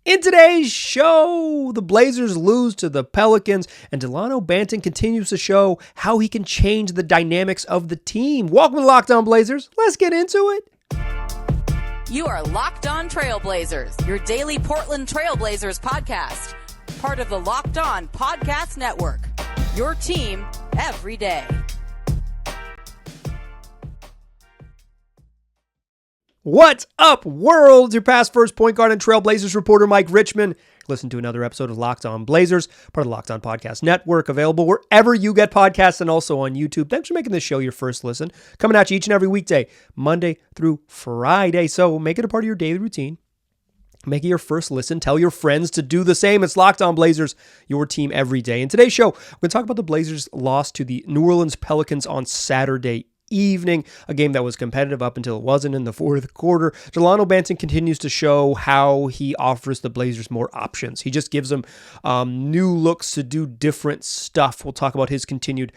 In today's show, the Blazers lose to the Pelicans, and Dalano Banton continues to show how he can change the dynamics of the team. Welcome to Locked On Blazers. Let's get into it. You are Locked On Trailblazers, your daily Portland Trailblazers podcast. Part of the Locked On Podcast Network, your team every day. What's up, world? Your past first point guard and Trailblazers reporter, Mike Richmond. Listen to another episode of Locked On Blazers, part of the Locked On Podcast Network, available wherever you get podcasts and also on YouTube. Thanks for making this show your first listen. Coming at you each and every weekday, Monday through Friday. So make it a part of your daily routine. Make it your first listen. Tell your friends to do the same. It's Locked On Blazers, your team every day. In today's show, we're going to talk about the Blazers' loss to the New Orleans Pelicans on Saturday evening, a game that was competitive up until it wasn't in the fourth quarter. Dalano Banton continues to show how he offers the Blazers more options. He just gives them new looks to do different stuff. We'll talk about his continued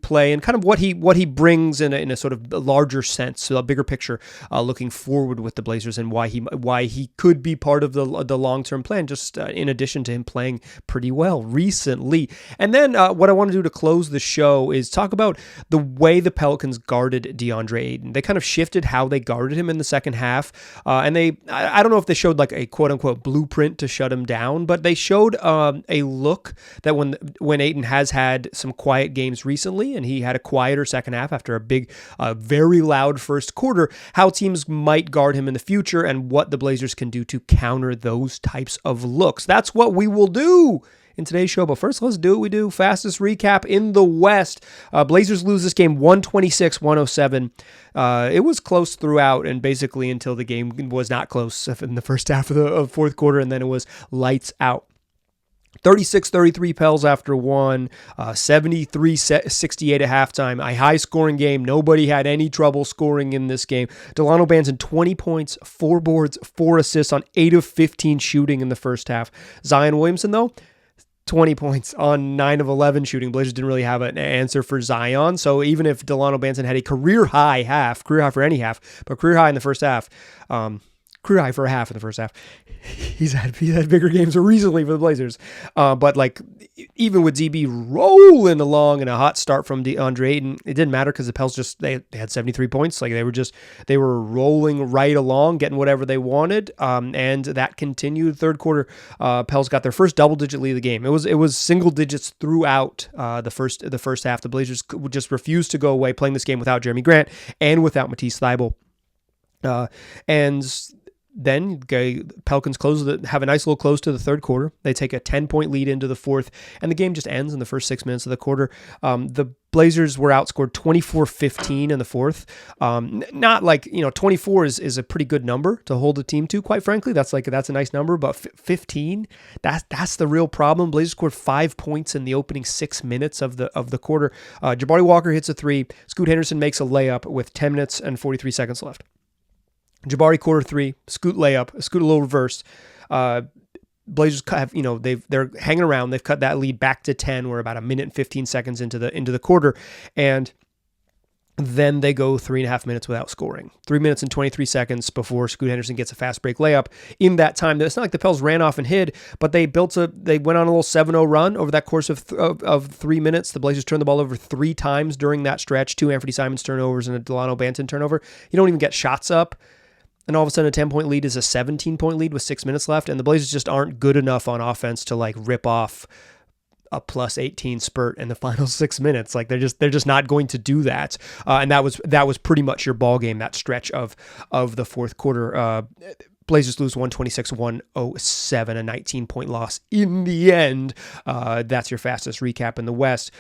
play and kind of what he brings in a sort of larger sense, so a bigger picture, looking forward with the Blazers and why he could be part of the long-term plan. Just in addition to him playing pretty well recently, and then what I want to do to close the show is talk about the way the Pelicans guarded Deandre Ayton. They kind of shifted how they guarded him in the second half, and I don't know if they showed like a quote-unquote blueprint to shut him down, but they showed a look that when Ayton has had some quiet games recently, and he had a quieter second half after a big, very loud first quarter, how teams might guard him in the future and what the Blazers can do to counter those types of looks. That's what we will do in today's show. But first, let's do what we do. Fastest recap in the West. Blazers lose this game 126-107. It was close throughout and basically until the game was not close in the first half of the fourth quarter, and then it was lights out. 36-33 Pels after one, 73-68 at halftime. A high-scoring game. Nobody had any trouble scoring in this game. Dalano Banton, 20 points, 4 boards, 4 assists on 8 of 15 shooting in the first half. Zion Williamson, though, 20 points on 9 of 11 shooting. Blazers didn't really have an answer for Zion. So even if Dalano Banton had a career high for any half, but career high in the first half, career high for a half in the first half. He's had bigger games recently for the Blazers. But like even with DB rolling along and a hot start from Deandre Ayton, it didn't matter because the Pels they had 73 points. Like they were rolling right along, getting whatever they wanted. And that continued. Third quarter, Pels got their first double-digit lead of the game. It was single digits throughout the first half. The Blazers just refused to go away playing this game without Jeremy Grant and without Matisse Thybulle. And then Pelicans have a nice little close to the third quarter. They take a 10-point lead into the fourth, and the game just ends in the first 6 minutes of the quarter. The Blazers were outscored 24-15 in the fourth. Not like, 24 is a pretty good number to hold a team to, quite frankly. That's a nice number, but 15, that's the real problem. Blazers scored 5 points in the opening 6 minutes of the quarter. Jabari Walker hits a three. Scoot Henderson makes a layup with 10 minutes and 43 seconds left. Jabari quarter three, Scoot layup, Scoot a little reverse. Blazers have, they're hanging around. They've cut that lead back to 10. We're about a minute and 15 seconds into the quarter, and then they go 3.5 minutes without scoring. 3 minutes and 23 seconds before Scoot Henderson gets a fast break layup. In that time, it's not like the Pels ran off and hid, but they went on a little 7-0 run over that course of 3 minutes. The Blazers turned the ball over 3 times during that stretch. 2 Anthony Simons turnovers and a Dalano Banton turnover. You don't even get shots up. And all of a sudden, a 10-point lead is a 17-point lead with 6 minutes left, and the Blazers just aren't good enough on offense to like rip off a plus 18 spurt in the final 6 minutes. Like they're just not going to do that. And that was pretty much your ball game. That stretch of the fourth quarter. Blazers lose 126-107, a 19-point loss in the end. That's your fastest recap in the West.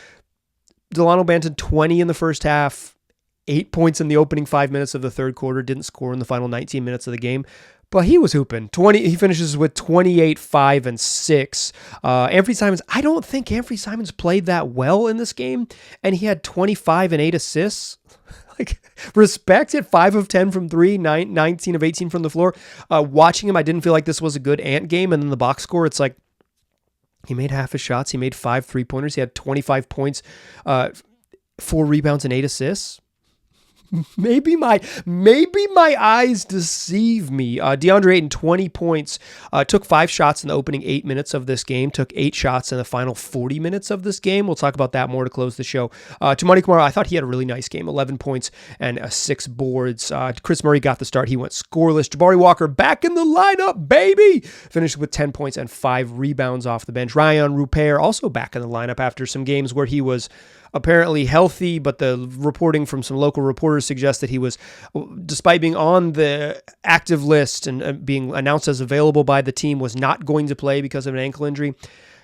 Dalano Banton, 20 in the first half. 8 points in the opening 5 minutes of the third quarter, didn't score in the final 19 minutes of the game, but he was hooping. He finishes with 28, 5, and 6. Anthony Simons, I don't think Anthony Simons played that well in this game, and he had 25 and 8 assists. Like, respect at 5 of 10 from 3, 19 of 18 from the floor. Watching him, I didn't feel like this was a good Ant game, and then the box score, it's like, he made half his shots. He made 5 3-pointers. He had 25 points, 4 rebounds, and 8 assists. Maybe my eyes deceive me. Deandre Ayton, 20 points, took 5 shots in the opening 8 minutes of this game, took 8 shots in the final 40 minutes of this game. We'll talk about that more to close the show. Tamani Kamara, I thought he had a really nice game, 11 points and 6 boards. Chris Murray got the start. He went scoreless. Jabari Walker back in the lineup, baby! Finished with 10 points and 5 rebounds off the bench. Ryan Rupert also back in the lineup after some games where he was apparently healthy, but the reporting from some local reporters suggests that he was, despite being on the active list and being announced as available by the team, was not going to play because of an ankle injury.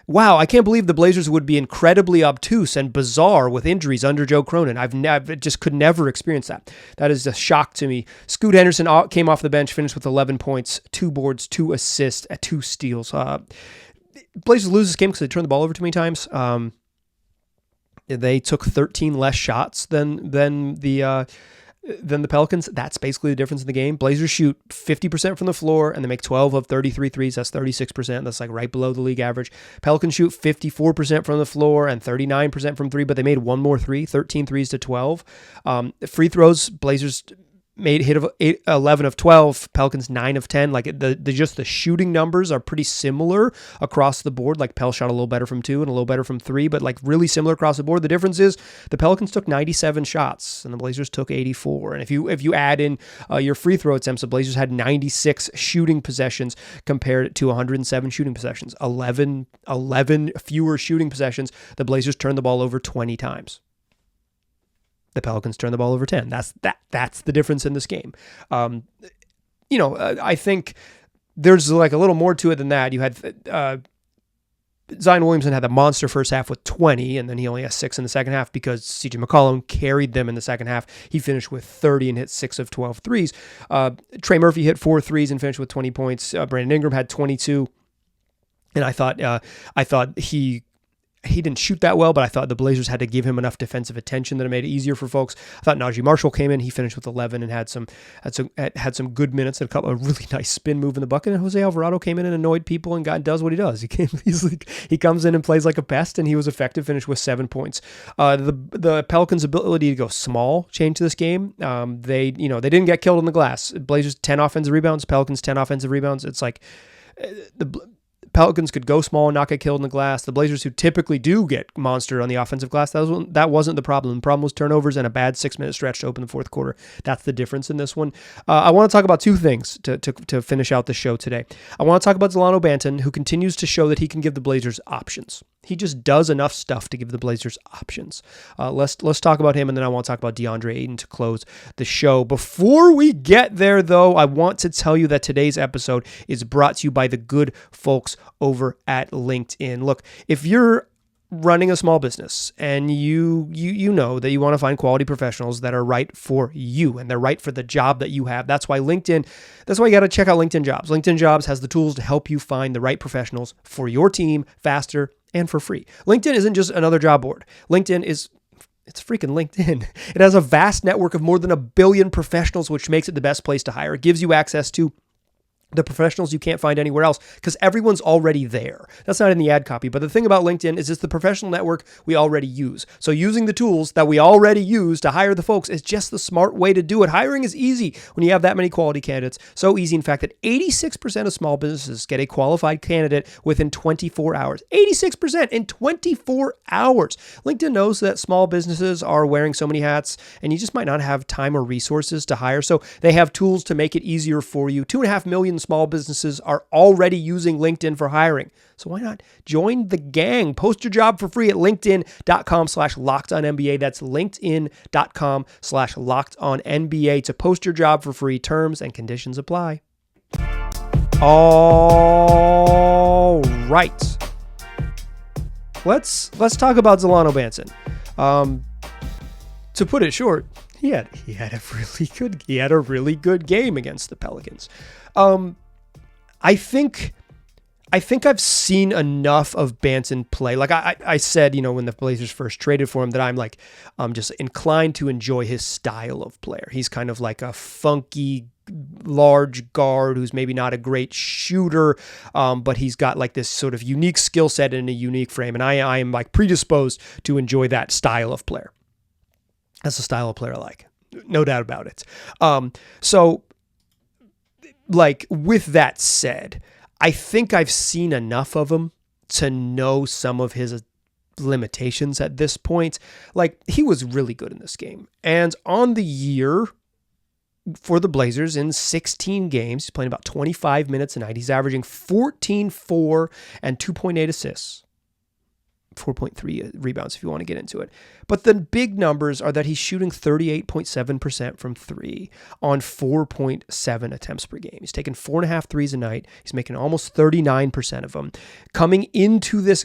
Wow, I can't believe the Blazers would be incredibly obtuse and bizarre with injuries under Joe Cronin. I've just could never experience that. That is a shock to me. Scoot Henderson came off the bench, finished with 11 points, 2 boards, 2 assists, 2 steals. Blazers lose this game because they turned the ball over too many times. They took 13 less shots than the Pelicans. That's basically the difference in the game. Blazers shoot 50% from the floor and they make 12 of 33 threes. That's 36%. That's like right below the league average. Pelicans shoot 54% from the floor and 39% from 3, but they made one more 3, 13 threes to 12. Free throws, Blazers hit of 11 of 12, Pelicans 9 of 10. Like the shooting numbers are pretty similar across the board. Like Pels shot a little better from 2 and a little better from 3, but like really similar across the board. The difference is the Pelicans took 97 shots and the Blazers took 84. And if you add in your free throw attempts, the Blazers had 96 shooting possessions compared to 107 shooting possessions. 11 fewer shooting possessions. The Blazers turned the ball over 20 times. The Pelicans turned the ball over 10. That's the difference in this game. I think there's like a little more to it than that. You had Zion Williamson had the monster first half with 20, and then he only has 6 in the second half because CJ McCollum carried them in the second half. He finished with 30 and hit 6 of 12 threes. Trey Murphy hit 4 threes and finished with 20 points. Brandon Ingram had 22, and I thought he didn't shoot that well, but I thought the Blazers had to give him enough defensive attention that it made it easier for folks. I thought Najee Marshall came in. He finished with 11 and had some good minutes, had a really nice spin move in the bucket. And Jose Alvarado came in and annoyed people and does what he does. He comes in and plays like a pest, and he was effective. Finished with 7 points. The Pelicans' ability to go small changed this game. They didn't get killed on the glass. Blazers 10 offensive rebounds. Pelicans 10 offensive rebounds. It's like the Pelicans could go small and not get killed in the glass. The Blazers, who typically do get monstered on the offensive glass, that wasn't the problem. The problem was turnovers and a bad 6-minute stretch to open the fourth quarter. That's the difference in this one. I want to talk about 2 things to finish out the show today. I want to talk about Dalano Banton, who continues to show that he can give the Blazers options. He just does enough stuff to give the Blazers options. Let's talk about him, and then I want to talk about Deandre Ayton to close the show. Before we get there, though, I want to tell you that today's episode is brought to you by the good folks over at LinkedIn. Look, if you're running a small business and you know that you want to find quality professionals that are right for you and they're right for the job that you have, that's why you got to check out LinkedIn Jobs. LinkedIn Jobs has the tools to help you find the right professionals for your team faster and for free. LinkedIn isn't just another job board. It's freaking LinkedIn. It has a vast network of more than 1 billion professionals, which makes it the best place to hire. It gives you access to the professionals you can't find anywhere else because everyone's already there. That's not in the ad copy, but the thing about LinkedIn is it's the professional network we already use. So using the tools that we already use to hire the folks is just the smart way to do it. Hiring is easy when you have that many quality candidates. So easy, in fact, that 86% of small businesses get a qualified candidate within 24 hours. 86% in 24 hours. LinkedIn knows that small businesses are wearing so many hats and you just might not have time or resources to hire. So they have tools to make it easier for you. 2.5 million small businesses are already using LinkedIn for hiring. So why not join the gang? Post your job for free at linkedin.com/lockedonnba. That's linkedin.com/lockedonnba to post your job for free. Terms and conditions apply. All right. Let's talk about Dalano Banton. To put it short, he had a really good game against the Pelicans. I think I've seen enough of Banton play. Like I said, when the Blazers first traded for him, that I'm just inclined to enjoy his style of player. He's kind of like a funky, large guard who's maybe not a great shooter, but he's got like this sort of unique skill set and a unique frame. And I am like predisposed to enjoy that style of player. That's the style of player I like. No doubt about it. So like with that said, I think I've seen enough of him to know some of his limitations at this point. Like, he was really good in this game. And on the year for the Blazers in 16 games, he's playing about 25 minutes a night. He's averaging 14, 4, and 2.8 assists. 4.3 rebounds if you want to get into it. But the big numbers are that he's shooting 38.7% from three on 4.7 attempts per game. He's taking 4.5 threes a night. He's making almost 39% of them. Coming into his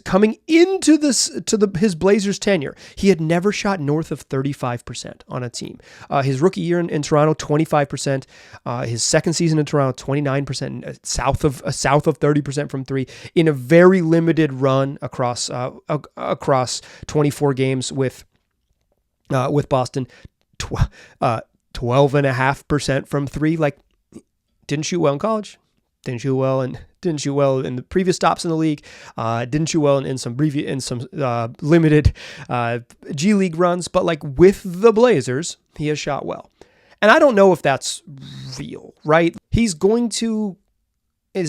Blazers tenure, he had never shot north of 35% on a team. His rookie year in Toronto, 25%. His second season in Toronto, 29%, south of 30% from three. In a very limited run across 24 games with Boston, 12.5% from three. Like, didn't shoot well in college, didn't shoot well in the previous stops in the league, didn't shoot well in some limited G League runs, but like with the Blazers, he has shot well. And I don't know if that's real, right? His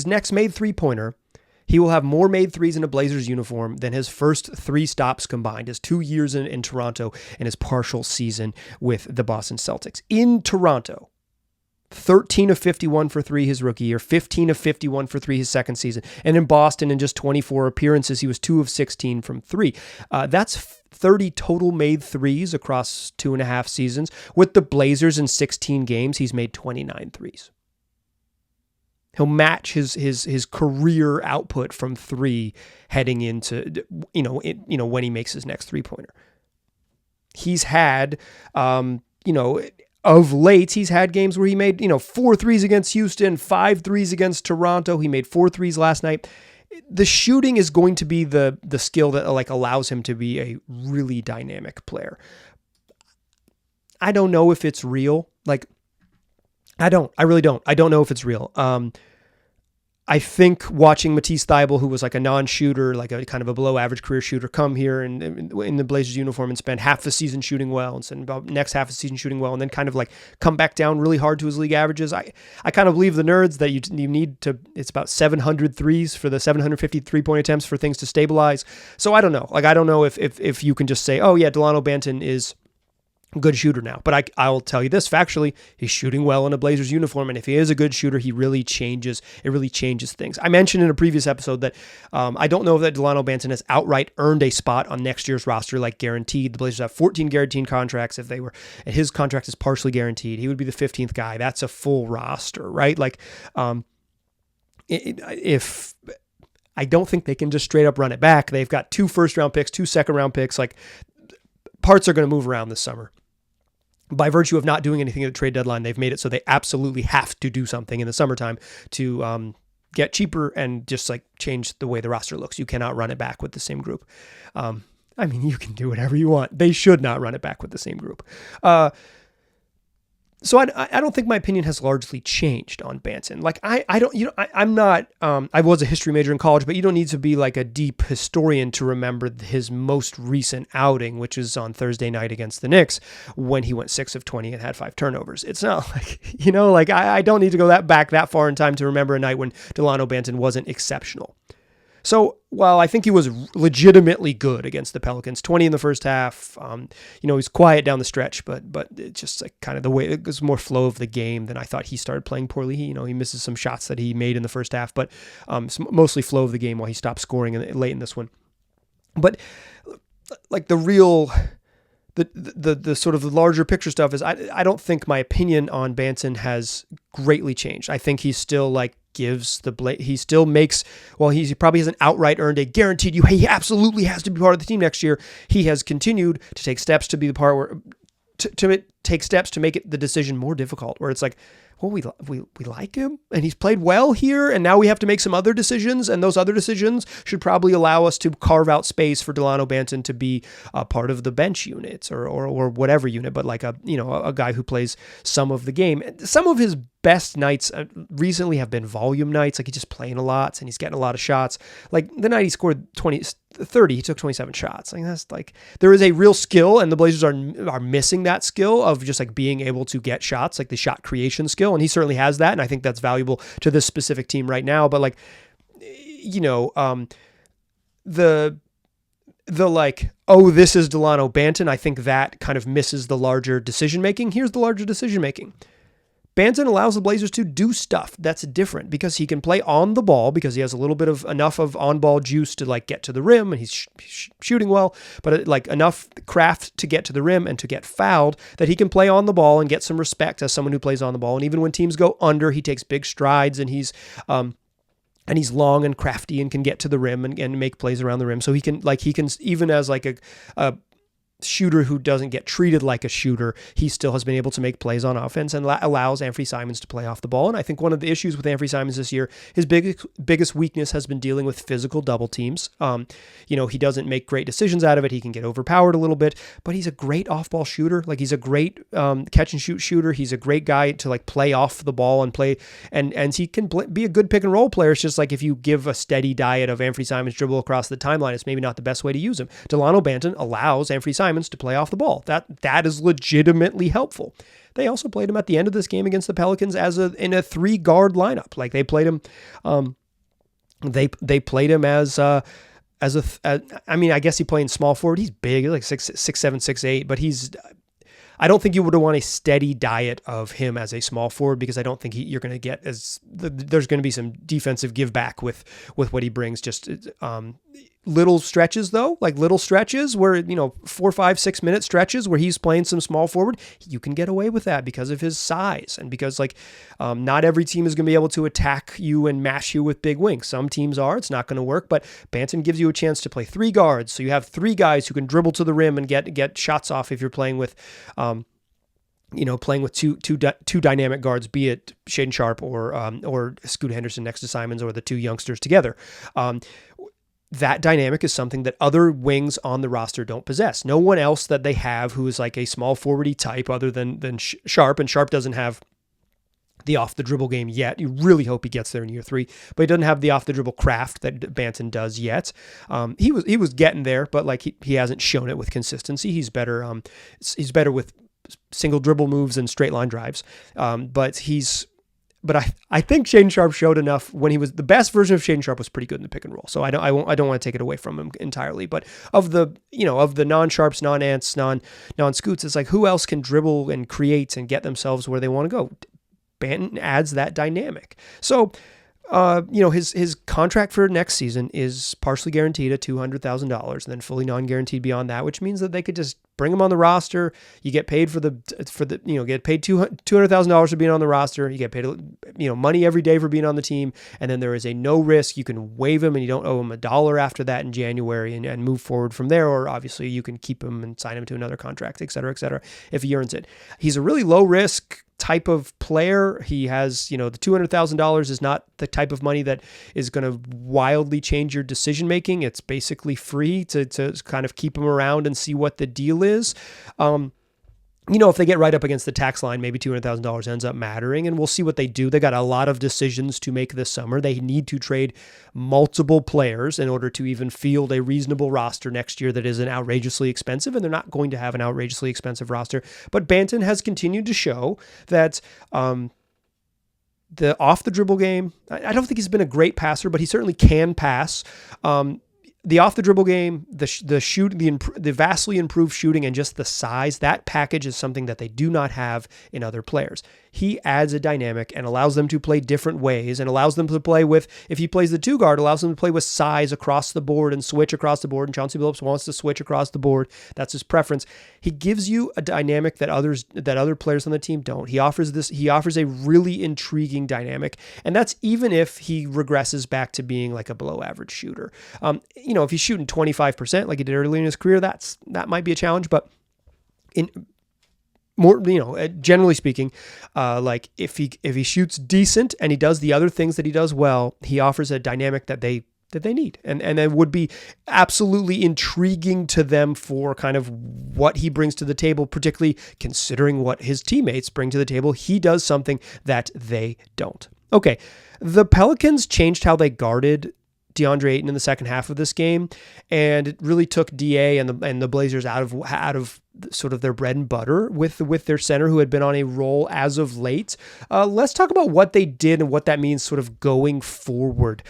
next made three-pointer, he will have more made threes in a Blazers uniform than his first three stops combined, his 2 years in Toronto and his partial season with the Boston Celtics. In Toronto, 13 of 51 for three his rookie year, 15 of 51 for three his second season. And in Boston, in just 24 appearances, he was 2 of 16 from three. That's 30 total made threes across 2.5 seasons. With the Blazers in 16 games, he's made 29 threes. He'll match his career output from three heading into, when he makes his next three-pointer. He's had, of late, he's had games where he made, 4 threes against Houston, 5 threes against Toronto. He made 4 threes last night. The shooting is going to be the skill that like allows him to be a really dynamic player. I don't know if it's real. Like, I really don't. I don't know if it's real. I think watching Matisse Thybulle, who was like a non-shooter, like a kind of a below-average career shooter, come here and in the Blazers uniform and spend half the season shooting well, and spend about next half the season shooting well, and then kind of like come back down really hard to his league averages. I kind of believe the nerds that you need to. It's about 700 threes for the 750 3-point attempts for things to stabilize. So I don't know. Like, I don't know if you can just say, oh yeah, Dalano Banton is good shooter now. But I'll tell you this factually, he's shooting well in a Blazers uniform, and if he is a good shooter, it really changes things. I mentioned in a previous episode that I don't know that Dalano Banton has outright earned a spot on next year's roster, like guaranteed. The Blazers have 14 guaranteed contracts. If his contract is partially guaranteed, he would be the 15th guy. That's a full roster, right? Like, if I don't think they can just straight up run it back. They've got 2 first-round picks, 2 second-round picks. Like, parts are going to move around this summer. By virtue of not doing anything at the trade deadline, they've made it so they absolutely have to do something in the summertime to get cheaper and just like change the way the roster looks. You cannot run it back with the same group. You can do whatever you want. They should not run it back with the same group. So I don't think my opinion has largely changed on Banton. Like, I'm not, I was a history major in college, but you don't need to be like a deep historian to remember his most recent outing, which is on Thursday night against the Knicks when he went 6 of 20 and had 5 turnovers. It's not like, I don't need to go back that far in time to remember a night when Dalano Banton wasn't exceptional. So while I think he was legitimately good against the Pelicans, 20 in the first half, he's quiet down the stretch, but it's just like kind of the way it was more flow of the game than I thought. He started playing poorly. He misses some shots that he made in the first half, but it's mostly flow of the game while he stopped scoring late in this one. But like the real, the sort of the larger picture stuff is I don't think my opinion on Banton has greatly changed. I think he's still like he still makes, well, he probably hasn't outright earned a guaranteed he absolutely has to be part of the team next year. He has continued to take steps to be the part where to take steps to make it the decision more difficult, where it's like, well, we like him and he's played well here. And now we have to make some other decisions. And those other decisions should probably allow us to carve out space for Dalano Banton to be a part of the bench units or whatever unit, but like a guy who plays some of the game. Some of his best nights recently have been volume nights. Like he's just playing a lot and he's getting a lot of shots. Like the night he scored 30, he took 27 shots. Like that's like, there is a real skill, and the Blazers are missing that skill of just like being able to get shots, like the shot creation skill. And he certainly has that. And I think that's valuable to this specific team right now. But like, the like, oh, this is Dalano Banton, I think that kind of misses the larger decision-making. Here's the larger decision-making. Banton allows the Blazers to do stuff that's different because he can play on the ball because he has a little bit of enough of on-ball juice to like get to the rim, and he's shooting well, but like enough craft to get to the rim and to get fouled that he can play on the ball and get some respect as someone who plays on the ball. And even when teams go under, he takes big strides, and he's long and crafty and can get to the rim and make plays around the rim. So he can even as like a shooter who doesn't get treated like a shooter, he still has been able to make plays on offense and allows Anthony Simons to play off the ball. And I think one of the issues with Anthony Simons this year, his biggest weakness has been dealing with physical double teams. He doesn't make great decisions out of it. He can get overpowered a little bit, but he's a great off-ball shooter. Like he's a great catch and shoot shooter. He's a great guy to like play off the ball and play, and he can be a good pick and roll player. It's just like if you give a steady diet of Anthony Simons dribble across the timeline, it's maybe not the best way to use him. Dalano Banton allows Anthony Simons to play off the ball. That is legitimately helpful. They also played him at the end of this game against the Pelicans in a 3-guard lineup. Like they played him, they played him I guess he played small forward. He's big, like 6'7", 6'8", but I don't think you would want a steady diet of him as a small forward because I don't think you're going to get there's going to be some defensive give back with what he brings. Just little stretches though, like little stretches where, 4, 5, 6 minute stretches where he's playing some small forward, you can get away with that because of his size and because not every team is going to be able to attack you and mash you with big wings. Some teams are, it's not going to work, but Banton gives you a chance to play 3 guards. So you have 3 guys who can dribble to the rim and get shots off if you're playing with, playing with two dynamic guards, be it Shaedon Sharpe or Scoot Henderson next to Simons or the 2 youngsters together. That dynamic is something that other wings on the roster don't possess. No one else that they have who is like a small forwardy type other than Sharpe, and Sharpe doesn't have the off the dribble game yet. You really hope he gets there in year 3, but he doesn't have the off the dribble craft that Banton does yet. He was getting there, but like he hasn't shown it with consistency. He's better with single dribble moves and straight line drives. But I think Shaedon Sharpe showed enough when he was the best version of Shaedon Sharpe was pretty good in the pick and roll. So I don't want to take it away from him entirely. But of the non-Sharps, non-Ants, non-Scoots, it's like who else can dribble and create and get themselves where they want to go? Banton adds that dynamic. So his contract for next season is partially guaranteed at $200,000 and then fully non-guaranteed beyond that, which means that they could just bring him on the roster. You get paid get paid $200,000 for being on the roster. You get paid, money every day for being on the team. And then there is a no risk. You can waive him and you don't owe him $1 after that in January and move forward from there. Or obviously you can keep him and sign him to another contract, et cetera, if he earns it. He's a really low risk type of player. He has, the $200,000 is not the type of money that is going to wildly change your decision making. It's basically free to kind of keep him around and see what the deal is. If they get right up against the tax line, maybe $200,000 ends up mattering, and we'll see what they do. They got a lot of decisions to make this summer. They need to trade multiple players in order to even field a reasonable roster next year that isn't outrageously expensive, and they're not going to have an outrageously expensive roster. But Banton has continued to show that the off the dribble game, I don't think he's been a great passer, but he certainly can pass. The off the dribble game, the vastly improved shooting, and just the size, that package is something that they do not have in other players. He adds a dynamic and allows them to play different ways and allows them to play with, if he plays the 2 guard, allows them to play with size across the board and switch across the board. And Chauncey Billups wants to switch across the board. That's his preference. He gives you a dynamic that other players on the team don't. He offers a really intriguing dynamic. And that's even if he regresses back to being like a below average shooter. If he's shooting 25% like he did earlier in his career, that might be a challenge, but more, generally speaking, like if he shoots decent and he does the other things that he does well, he offers a dynamic that they need. And it would be absolutely intriguing to them for kind of what he brings to the table, particularly considering what his teammates bring to the table. He does something that they don't. Okay, the Pelicans changed how they guarded Deandre Ayton in the second half of this game, and it really took DA and the Blazers out of sort of their bread and butter with their center, who had been on a roll as of late. Let's talk about what they did and what that means sort of going forward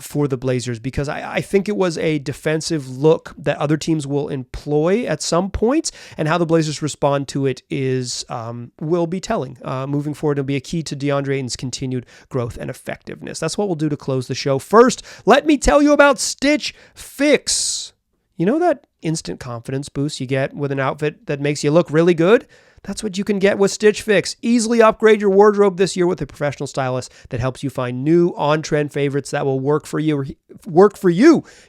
for the Blazers, because I think it was a defensive look that other teams will employ at some point, and how the Blazers respond to it will be telling. Moving forward, it'll be a key to DeAndre Ayton's continued growth and effectiveness. That's what we'll do to close the show. First, let me tell you about Stitch Fix. You know that instant confidence boost you get with an outfit that makes you look really good? That's what you can get with Stitch Fix. Easily upgrade your wardrobe this year with a professional stylist that helps you find new on-trend favorites that will work for you.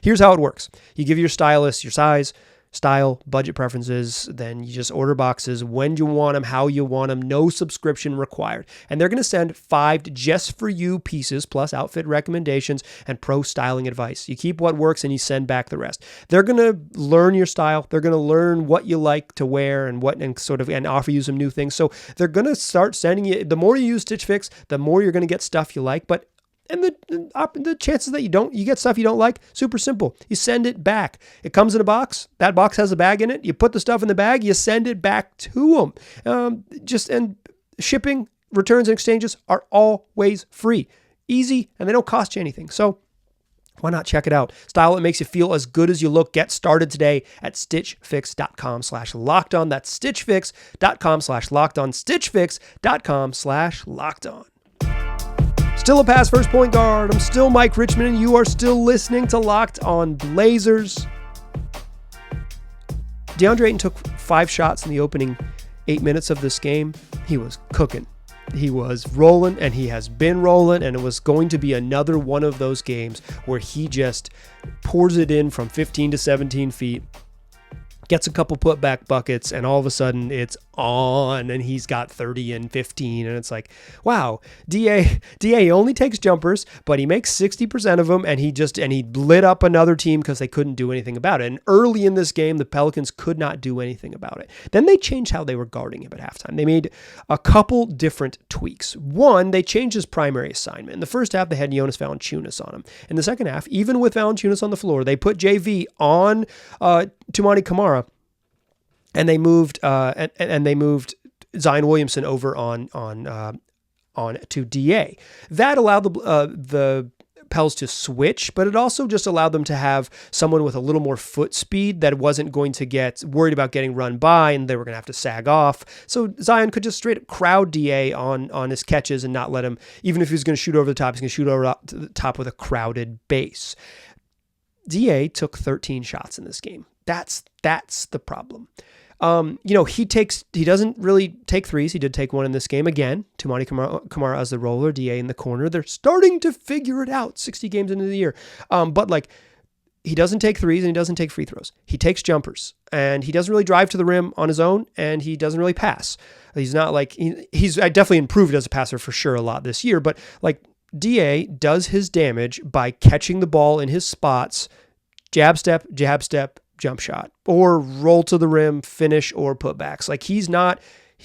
Here's how it works. You give your stylist your size, style, budget preferences, then you just order boxes when you want them, how you want them, no subscription required. And they're going to send 5 just for you pieces plus outfit recommendations and pro styling advice. You keep what works and you send back the rest. They're going to learn your style. They're going to learn what you like to wear and offer you some new things. So they're going to start sending you, the more you use Stitch Fix, the more you're going to get stuff you like. And the chances that you get stuff you don't like, super simple. You send it back. It comes in a box. That box has a bag in it. You put the stuff in the bag. You send it back to them. And shipping, returns, and exchanges are always free, easy, and they don't cost you anything. So why not check it out? Style that makes you feel as good as you look. Get started today at stitchfix.com/lockedon. That's stitchfix.com/lockedon. stitchfix.com/lockedon. Still a pass first point guard. I'm still Mike Richmond, and you are still listening to Locked On Blazers. Deandre Ayton took 5 shots in the opening 8 minutes of this game. He was cooking. He was rolling, and he has been rolling, and it was going to be another one of those games where he just pours it in from 15 to 17 feet, gets a couple putback buckets, and all of a sudden it's on, and he's got 30 and 15, and it's like, wow, DA only takes jumpers, but he makes 60% of them, and he lit up another team because they couldn't do anything about it. And early in this game, the Pelicans could not do anything about it. Then they changed how they were guarding him at halftime. They made a couple different tweaks. One, they changed his primary assignment. In the first half, they had Jonas Valanciunas on him. In the second half, even with Valanciunas on the floor, they put JV on Toumani Camara, and they moved Zion Williamson over on to DA. That allowed the Pels to switch, but it also just allowed them to have someone with a little more foot speed that wasn't going to get worried about getting run by, and they were going to have to sag off. So Zion could just straight up crowd DA on his catches and not let him, even if he was going to shoot over the top, he's going to shoot over the top with a crowded base. DA took 13 shots in this game. That's the problem. He doesn't really take threes. He did take one in this game again. Toumani Camara as the roller, DA in the corner. They're starting to figure it out 60 games into the year. But he doesn't take threes and he doesn't take free throws. He takes jumpers, and he doesn't really drive to the rim on his own, and he doesn't really pass. He's not he's definitely improved as a passer for sure a lot this year, but DA does his damage by catching the ball in his spots, jab step, jump shot, or roll to the rim, finish, or putbacks. He's not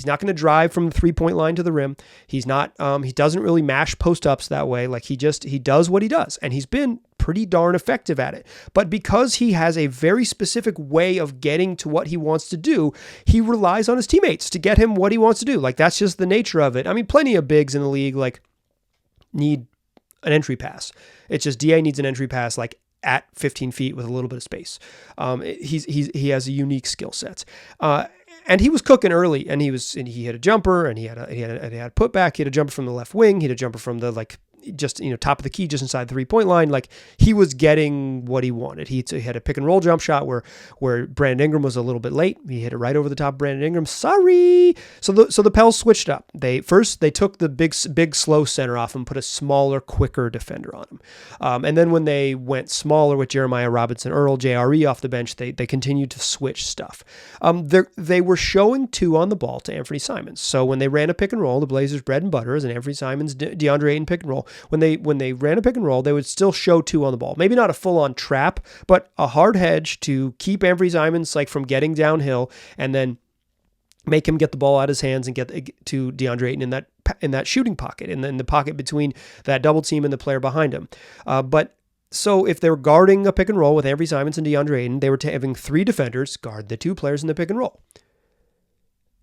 going to drive from the 3-point line to the rim. He's not, he doesn't really mash post-ups that way. He does what he does, and he's been pretty darn effective at it. But because he has a very specific way of getting to what he wants to do, he relies on his teammates to get him what he wants to do. That's just the nature of it. I mean, plenty of bigs in the league, need an entry pass. It's just DA needs an entry pass, at 15 feet with a little bit of space. He has a unique skill set. And he was cooking early, and he hit a jumper, and he had a putback. He had a jumper from the left wing. He had a jumper from the just, top of the key, just inside the 3-point line. Like, he was getting what he wanted. He had a pick and roll jump shot where Brandon Ingram was a little bit late. He hit it right over the top of Brandon Ingram. Sorry. So the Pels switched up. They took the big slow center off and put a smaller, quicker defender on him. And then when they went smaller with Jeremiah Robinson Earl, JRE off the bench, they continued to switch stuff. They were showing 2 on the ball to Anthony Simons. So when they ran a pick and roll, the Blazers' bread and butter is an Anthony Simons, Deandre Ayton pick and roll. When they ran a pick and roll, they would still show 2 on the ball. Maybe not a full-on trap, but a hard hedge to keep Anthony Simons from getting downhill, and then make him get the ball out of his hands and get to Deandre Ayton in that shooting pocket, and then the pocket between that double team and the player behind him. So if they were guarding a pick and roll with Anthony Simons and Deandre Ayton, they were having 3 defenders guard the 2 players in the pick and roll.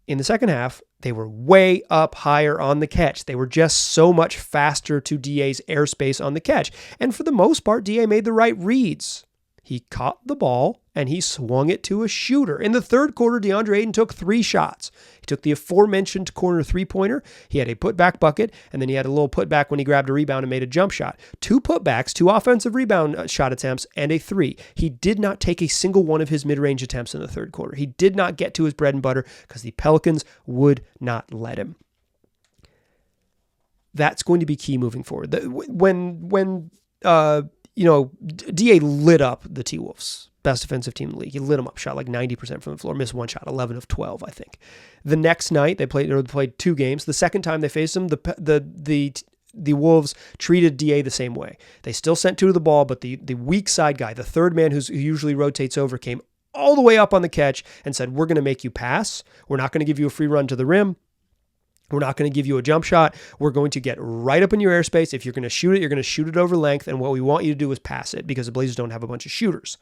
In the second half, they were way up higher on the catch. They were just so much faster to DA's airspace on the catch. And for the most part, DA made the right reads. He caught the ball and he swung it to a shooter. In the third quarter, Deandre Ayton took 3 shots. He took the aforementioned corner 3-pointer. He had a putback bucket, and then he had a little putback when he grabbed a rebound and made a jump shot. 2 putbacks, 2 offensive rebound shot attempts, and a 3. He did not take a single one of his mid-range attempts in the third quarter. He did not get to his bread and butter because the Pelicans would not let him. That's going to be key moving forward. When DA lit up the T-Wolves, best defensive team in the league. He lit them up, shot like 90% from the floor, missed 1 shot, 11 of 12, I think. The next night, they played 2 games. The second time they faced him, the Wolves treated DA the same way. They still sent 2 to the ball, but the weak side guy, the third man who usually rotates over, came all the way up on the catch and said, we're going to make you pass. We're not going to give you a free run to the rim. We're not going to give you a jump shot. We're going to get right up in your airspace. If you're going to shoot it, you're going to shoot it over length. And what we want you to do is pass it, because the Blazers don't have a bunch of shooters.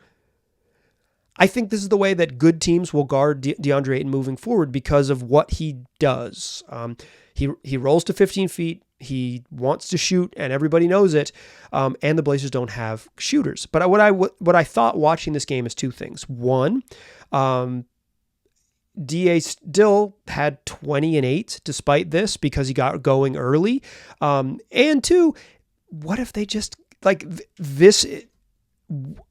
I think this is the way that good teams will guard Deandre Ayton moving forward because of what he does. He rolls to 15 feet. He wants to shoot, and everybody knows it. And the Blazers don't have shooters. But what I thought watching this game is 2 things. One, DA still had 20 and 8 despite this, because he got going early. And 2, what if they just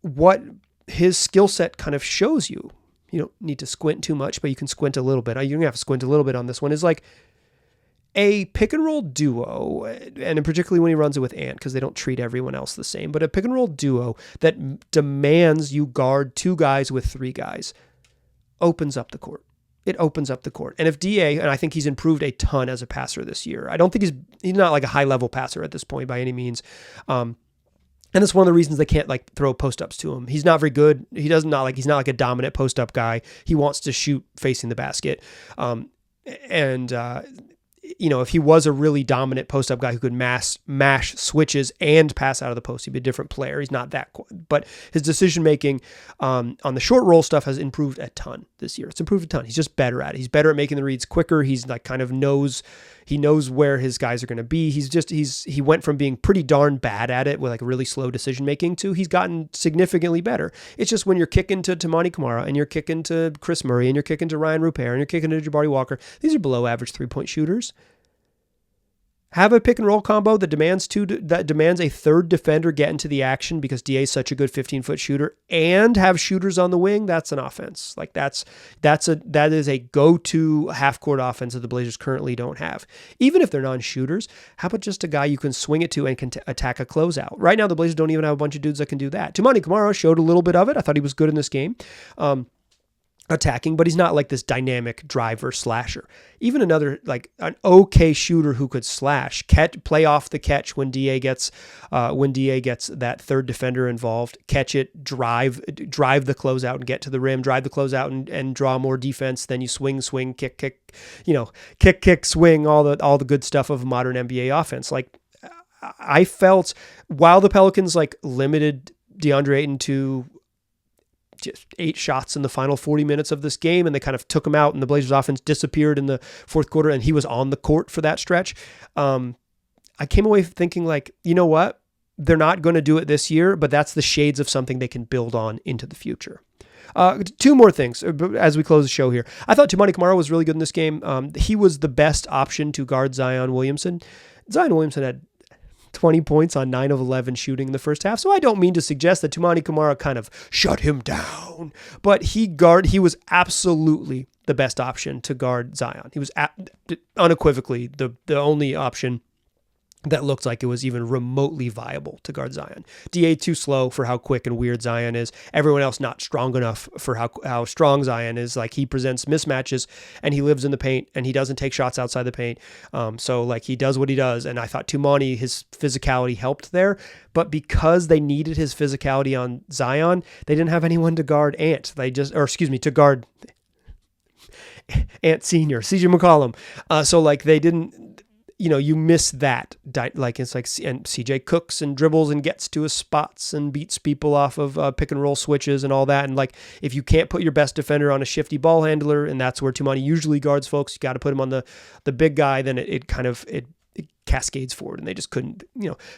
what his skill set kind of shows you? You don't need to squint too much, but you can squint a little bit. You're going to have to squint a little bit on this one. Is like a pick and roll duo, and particularly when he runs it with Ant, because they don't treat everyone else the same, but a pick and roll duo that demands you guard 2 guys with 3 guys opens up the court. It opens up the court. And if DA, and I think he's improved a ton as a passer this year. I don't think he's not like a high level passer at this point by any means. And that's one of the reasons they can't throw post ups to him. He's not very good. He's not like a dominant post up guy. He wants to shoot facing the basket. If he was a really dominant post-up guy who could mash switches and pass out of the post, he'd be a different player. He's not that, but his decision-making on the short roll stuff has improved a ton this year. It's improved a ton. He's just better at it. He's better at making the reads quicker. He's knows where his guys are going to be. He went from being pretty darn bad at it with really slow decision-making to he's gotten significantly better. It's just when you're kicking to Tamani Kamara and you're kicking to Chris Murray and you're kicking to Ryan Rupert and you're kicking to Jabari Walker, these are below average 3-point shooters. Have a pick and roll combo that demands a third defender get into the action because DA is such a good 15-foot shooter, and have shooters on the wing. That's an offense. That is a go-to half-court offense that the Blazers currently don't have. Even if they're non-shooters, how about just a guy you can swing it to and can attack a closeout? Right now, the Blazers don't even have a bunch of dudes that can do that. Tamani Kamara showed a little bit of it. I thought he was good in this game. Attacking, but he's not like this dynamic driver slasher. Even another an okay shooter who could slash, play off the catch when DA gets that third defender involved, catch it, drive the closeout and get to the rim, drive the closeout and draw more defense. Then you swing, kick, swing, all the good stuff of modern NBA offense. I felt while the Pelicans limited Deandre Ayton to just 8 shots in the final 40 minutes of this game, and they kind of took him out, and the Blazers offense disappeared in the fourth quarter, and he was on the court for that stretch. I came away thinking you know what? They're not going to do it this year, but that's the shades of something they can build on into the future. 2 more things as we close the show here. I thought Tamani Kamara was really good in this game. He was the best option to guard Zion Williamson. Zion Williamson had 20 points on 9 of 11 shooting in the first half. So I don't mean to suggest that Toumani Camara kind of shut him down, but he was absolutely the best option to guard Zion. He was unequivocally the only option that looked like it was even remotely viable to guard Zion. DA too slow for how quick and weird Zion is. Everyone else not strong enough for how strong Zion is. Like, he presents mismatches and he lives in the paint and he doesn't take shots outside the paint. So like, he does what he does. And I thought Toumani, his physicality helped there, but because they needed his physicality on Zion, they didn't have anyone to guard Ant. To guard Ant Senior, CJ McCollum. So like, they didn't, you miss that. Like, it's like, and CJ cooks and dribbles and gets to his spots and beats people off of pick and roll switches and all that. And like, if you can't put your best defender on a shifty ball handler, and that's where Toumani usually guards folks, you got to put him on the big guy, then it cascades forward, and they just couldn't.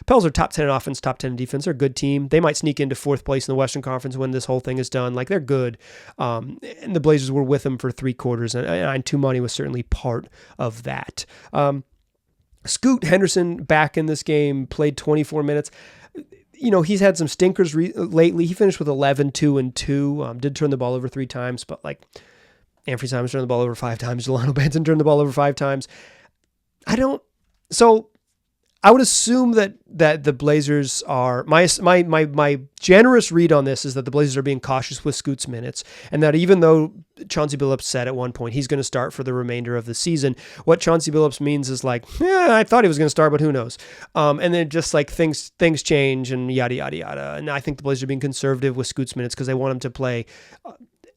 Pels are top 10 in offense, top 10 in defense. They're a good team. They might sneak into 4th place in the Western Conference when this whole thing is done. Like, they're good. And the Blazers were with them for 3 quarters, and Toumani was certainly part of that. Scoot Henderson back in this game, played 24 minutes. He's had some stinkers lately. He finished with 11, 2, and 2. Did turn the ball over 3 times, but like, Anthony Simons turned the ball over 5 times. Dalano Banton turned the ball over 5 times. So I would assume that the Blazers are, my generous read on this is that the Blazers are being cautious with Scoot's minutes, and that even though Chauncey Billups said at one point he's going to start for the remainder of the season, what Chauncey Billups means is like, I thought he was going to start, but who knows? And then just like things change and yada, yada, yada. And I think the Blazers are being conservative with Scoot's minutes because they want him to play.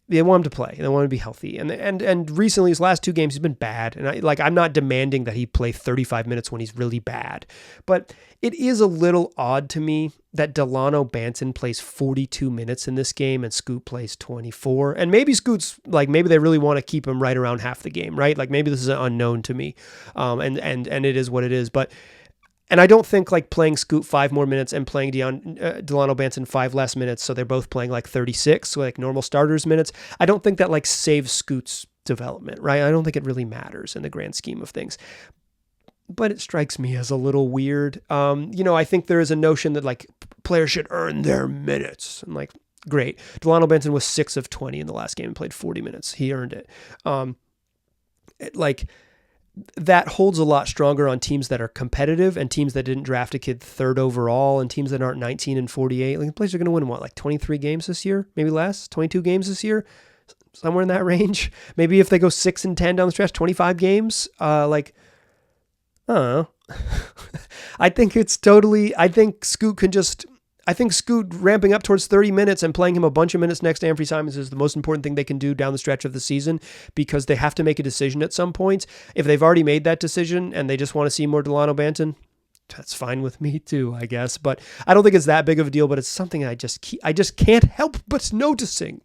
They want him to play. They want him to be healthy. And recently, his last 2 games, he's been bad. And I'm not demanding that he play 35 minutes when he's really bad. But it is a little odd to me that Dalano Banton plays 42 minutes in this game and Scoot plays 24. And maybe Scoot's like, maybe they really want to keep him right around half the game, right? Like, maybe this is an unknown to me. And it is what it is. And I don't think like playing Scoot 5 more minutes and playing Dalano Banton 5 less minutes, so they're both playing like 36, so like normal starters minutes, I don't think that like saves Scoot's development, right? I don't think it really matters in the grand scheme of things. But it strikes me as a little weird. I think there is a notion that like players should earn their minutes. And like, great. Dalano Banton was 6 of 20 in the last game and played 40 minutes. He earned it. That holds a lot stronger on teams that are competitive and teams that didn't draft a kid 3rd overall and teams that aren't 19 and 48. Like, the Blazers are going to win, like 23 games this year? Maybe less? 22 games this year? Somewhere in that range? Maybe if they go 6 and 10 down the stretch, 25 games? I don't know. I think Scoot ramping up towards 30 minutes and playing him a bunch of minutes next to Anthony Simons is the most important thing they can do down the stretch of the season, because they have to make a decision at some point. If they've already made that decision and they just want to see more Dalano Banton, that's fine with me too, I guess. But I don't think it's that big of a deal, but it's something I just can't help but noticing.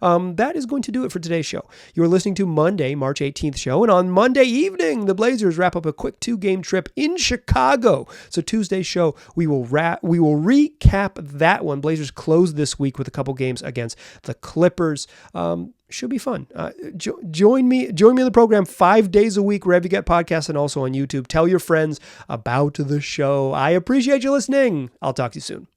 That is going to do it for today's show. You are listening to Monday, March 18th show. And on Monday evening, the Blazers wrap up a quick 2-game trip in Chicago. So Tuesday's show, we will recap that one. Blazers close this week with a couple games against the Clippers. Should be fun. Join me in the program 5 days a week, wherever you get podcasts, and also on YouTube. Tell your friends about the show. I appreciate you listening. I'll talk to you soon.